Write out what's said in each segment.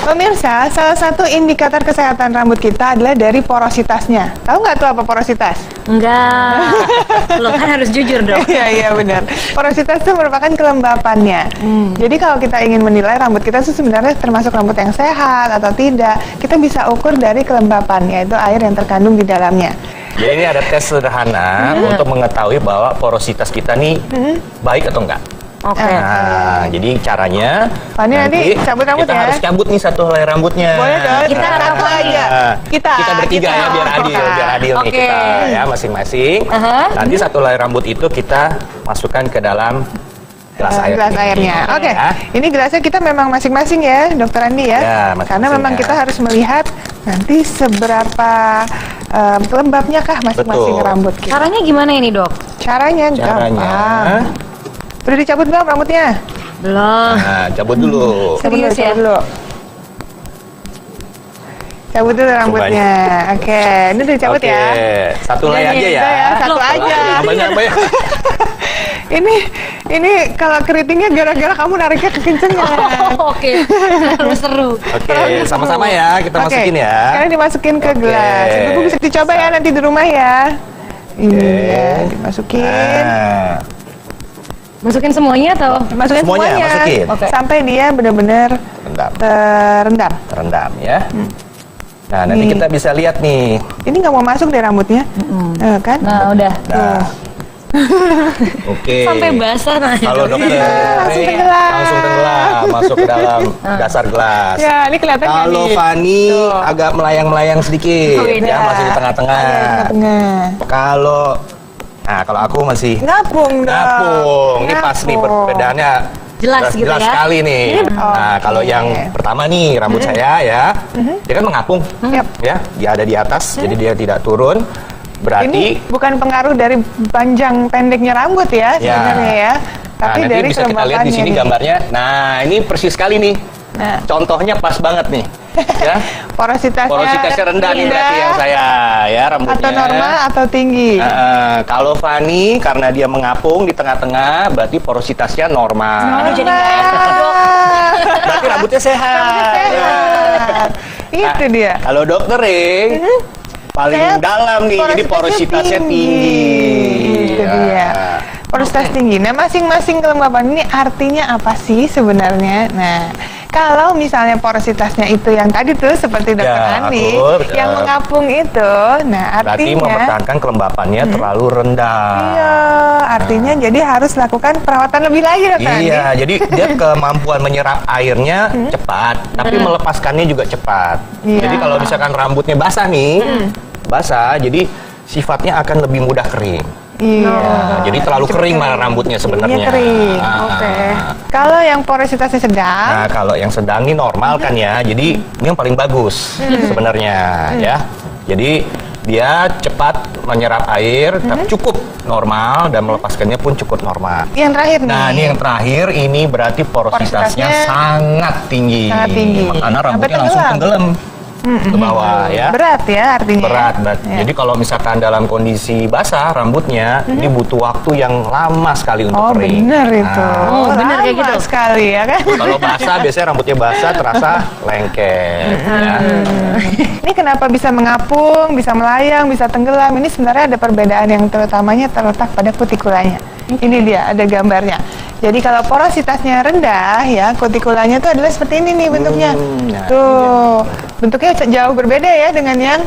Pemirsa, salah satu indikator kesehatan rambut kita adalah dari porositasnya. Tahu nggak tuh apa porositas? Enggak. Lo kan harus jujur dong. Iya benar. Porositas itu merupakan kelembapannya. Jadi kalau kita ingin menilai rambut kita itu sebenarnya termasuk rambut yang sehat atau tidak, kita bisa ukur dari kelembapan, yaitu air yang terkandung di dalamnya. Jadi ini ada tes sederhana untuk mengetahui bahwa porositas kita nih baik atau enggak. Oke. Nah, jadi caranya Oh, ini nanti cabut rambut kita ya? harus cabut nih satu helai rambutnya. Boleh dong? Kita satu aja. Kita bertiga ya, biar adil nih Oke. kita ya masing-masing. Nanti satu helai rambut itu kita masukkan ke dalam gelas air. Gelas airnya. Oke. Ya. Ini gelasnya kita memang masing-masing ya, Dokter Andi ya. Ya, masing-masing Karena memang ya. kita harus melihat nanti seberapa lembabnya kah masing-masing Betul. rambut kita. Caranya gimana ini, Dok? Caranya gampang. Udah dicabut belum rambutnya? Belum. Nah, cabut dulu. Serius ya? Cabut dulu. Cabut dulu rambutnya. Oke, ini udah dicabut Oke, ya. satu helai aja ya. Satu Loh, aja. Banyak. Ini kalau keritingnya gara-gara kamu nariknya kekencengan. Oke. Seru. Oke, sama-sama ya kita masukin ya. Sekarang dimasukin ke Oke. gelas. Ibu bisa dicoba ya nanti di rumah ya. Ini ya, dimasukin. Nah, Masukin semuanya atau? Masukin Semuanya, semuanya. masukin. Oke. Sampai dia benar-benar rendam. terendam. Ya. Nah, nanti Nih. kita bisa lihat nih. Ini nggak mau masuk deh rambutnya. Kan? Nah, udah. Nah. Oke. Sampai basah nah. Kalau dokter langsung tenggelam. langsung tenggelam masuk ke dalam dasar gelas. Ya, ini kelihatan nggak Kalau nih? Fani Tuh. agak melayang-melayang sedikit, Oh, beda. ya masih di tengah-tengah. Ada di tengah-tengah. Kalau aku masih Ngapung dong. ngapung. Ini pas nih Ngapung. perbedaannya. Jelas gitu ya. sekali nih. Nah, kalau Oke. yang pertama nih rambut saya ya, dia kan mengapung, Yap. ya, dia ada di atas, jadi dia tidak turun. Berarti Ini bukan pengaruh dari panjang pendeknya rambut ya sebenarnya ya. Tapi nanti dari bisa kita lihat di sini kelembapannya nih. gambarnya. Nah, ini persis sekali nih. Nah. Contohnya pas banget nih. Ya. Porositasnya rendah nih berarti yang saya ya rambutnya. Atau normal atau tinggi. Kalau Fani karena dia mengapung di tengah-tengah berarti porositasnya normal. Jadi nggak enak, Dok. Berarti rambutnya sehat. Sehat. Itu dia. Kalau dokter Ring paling Saya dalam nih, jadi porositasnya tinggi. Itu dia. Porositas tinggi. Nah, masing-masing kelembapan ini artinya apa sih sebenarnya? Nah, kalau misalnya porositasnya itu yang tadi tuh seperti Dokter Ya, Andi aku, yang mengapung itu, nah Berarti artinya mempertahankan kelembapannya terlalu rendah. iya, artinya jadi harus lakukan perawatan lebih lagi Dokter Andi. Iya, jadi dia kemampuan menyerap airnya cepat, tapi melepaskannya juga cepat. Iya. Jadi kalau misalkan rambutnya basah nih, basah, jadi sifatnya akan lebih mudah kering. Iya. Nah, jadi terlalu kering malah rambutnya sebenarnya. Jadinya kering. Ah. Oke. Kalau yang porositasnya sedang, Nah, kalau yang sedang ini normal kan ya, jadi ini yang paling bagus sebenarnya ya. Jadi dia cepat menyerap air, tapi cukup normal dan melepaskannya pun cukup normal. yang terakhir nih. Nah, ini yang terakhir, ini berarti porositasnya sangat tinggi. sangat tinggi. Makanya rambutnya Sampai langsung tenggelam. tenggelam ke bawah ya. Berat ya artinya. Berat. Ya. Jadi kalau misalkan dalam kondisi basah rambutnya, ini butuh waktu yang lama sekali untuk Oh kering. benar itu. Nah, Oh, benar kayak lama gitu. sekali ya kan. kalau basah biasanya rambutnya basah terasa lengket. Ya. Ini kenapa bisa mengapung, bisa melayang, bisa tenggelam? Ini sebenarnya ada perbedaan yang terutamanya terletak pada kutikulanya. Ini dia, ada gambarnya. Jadi kalau porositasnya rendah ya, kutikulanya itu adalah seperti ini nih bentuknya. Nah, Tuh, bentuknya jauh berbeda ya dengan yang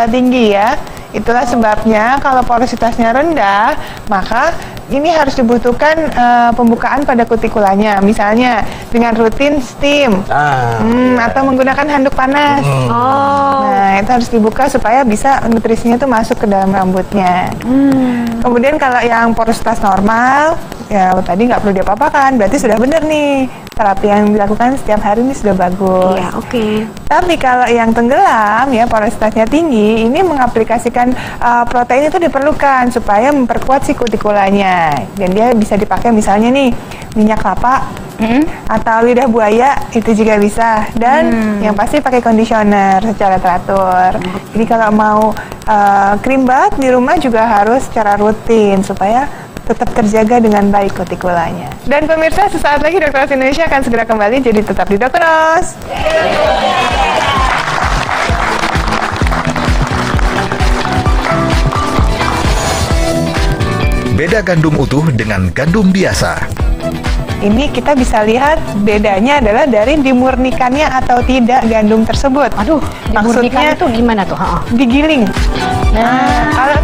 tinggi ya. Itulah sebabnya kalau porositasnya rendah, maka ini harus dibutuhkan pembukaan pada kutikulanya. Misalnya dengan rutin steam. Atau menggunakan handuk panas. Oh. Nah, itu harus dibuka supaya bisa nutrisinya itu masuk ke dalam rambutnya. Kemudian kalau yang porositas normal, ya tadi nggak perlu diapa-apakan, berarti sudah benar nih. Terapi yang dilakukan setiap hari ini sudah bagus. Iya, oke. Tapi kalau yang tenggelam, ya porositasnya tinggi, ini mengaplikasikan protein itu diperlukan supaya memperkuat si kutikulanya. Dan dia bisa dipakai misalnya nih, minyak kelapa, atau lidah buaya, itu juga bisa. Dan yang pasti pakai conditioner secara teratur. Jadi kalau mau krim bath di rumah juga harus secara rutin supaya tetap terjaga dengan baik kutikulanya. Dan pemirsa, sesaat lagi Dokter Oz Indonesia akan segera kembali, jadi tetap di Dokter Oz. Beda gandum utuh dengan gandum biasa. Ini kita bisa lihat bedanya adalah dari dimurnikannya atau tidak gandum tersebut. Aduh, Maksudnya dimurnikan itu gimana tuh? digiling. Nah, kalau